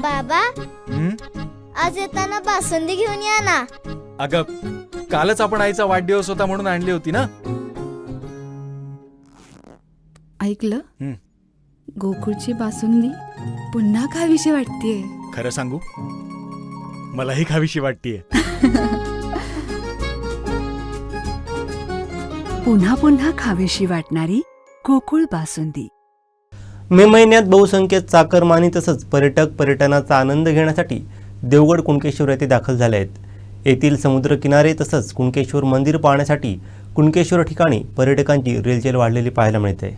बाबा, आज येताना बासुंदी घेऊन या ना. अगं, कालच आपण आईचा वाढदिवस होता म्हणून आणली होती ना. ऐकलं, गोकुळची बासुंदी पुन्हा खावीशी वाटतेय. खरं सांगू, मलाही खावीशी वाटतेय. पुन्हा पुन्हा खावीशी वाटणारी गोकुळ बासुंदी. मे महिन्यात बहुसंख्येत चाकरमानी तसंच पर्यटक पर्यटनाचा आनंद घेण्यासाठी देवगड कुणकेश्वर येथे दाखल झाले आहेत. येथील समुद्रकिनारे तसंच कुणकेश्वर मंदिर पाहण्यासाठी कुणकेश्वर ठिकाणी पर्यटकांची रेलचेल वाढलेली पाहायला मिळते.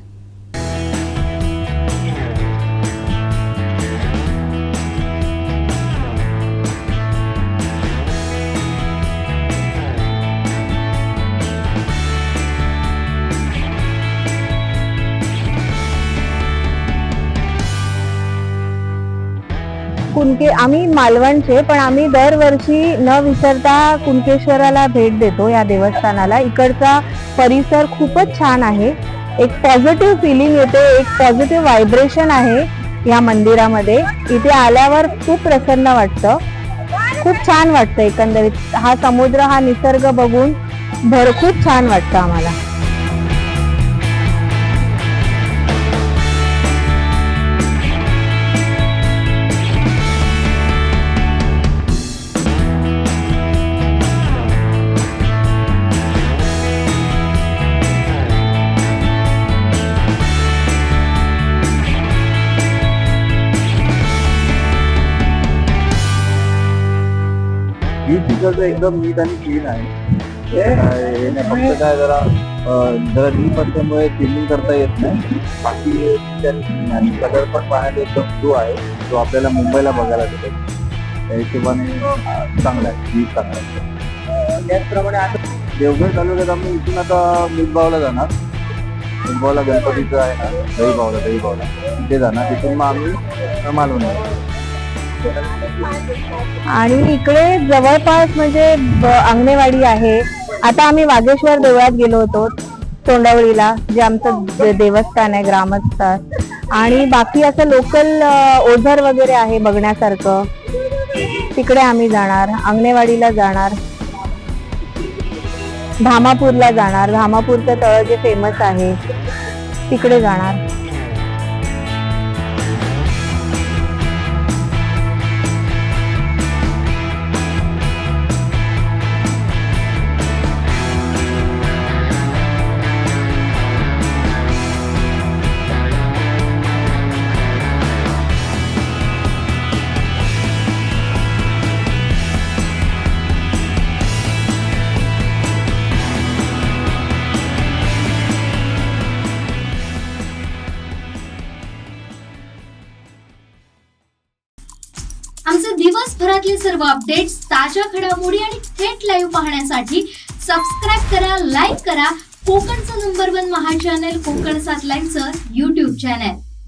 आम्ही मालवणचे, पण आम्ही दरवर्षी न विसरता कुणकेश्वराला भेट देतो. या देवस्थानाला इकडचा परिसर खूपच छान आहे. एक पॉझिटिव्ह फिलिंग येते, एक पॉझिटिव्ह व्हायब्रेशन आहे या मंदिरामध्ये. इथे आल्यावर खूप प्रसन्न वाटतं, खूप छान वाटतं. एकंदरीत हा समुद्र, हा निसर्ग बघून खूप छान वाटतं आम्हाला. एकदम नीट आणि क्लीन आहे. फक्त काय जरा नीट असल्यामुळे क्लिनिंग करता येत नाही. बाकी आणि कलर पण पाहण्यात एकदम ब्लू आहे, तो आपल्याला मुंबईला बघायला भेटेल. त्या हिशोबाने चांगला आहे, बीच चांगला आहे. त्याचप्रमाणे आता देवगड तालुक्यात आम्ही इथून आता मिरगावला जाणार. मिरगावला गणपतीचं आहे ना, दहीबावला तिथे जाणार. तिथून मग आम्ही मालवण येणार. आणि इकडे जवळपास म्हणजे अंगणेवाडी आहे. आता आम्ही वागेश्वर देवळात गेलो होतो, तोंडावळीला, जे आमचं देवस्थान आहे ग्रामस्थ. आणि बाकी असं लोकल ओझर वगैरे आहे बघण्यासारखं, तिकडे आम्ही जाणार. अंगणेवाडीला जाणार, धामापूरला जाणार. धामापूरचं तळ जे फेमस आहे तिकडे जाणार. आमचे दिवसभरातले सर्व अपडेट्स, ताज्या घडामोडी आणि थेट लाईव्ह पाहण्यासाठी सबस्क्राईब करा, लाईक करा कोकणचं नंबर 1 महा चॅनल कोकण 7 लाईव्हचं YouTube चॅनल.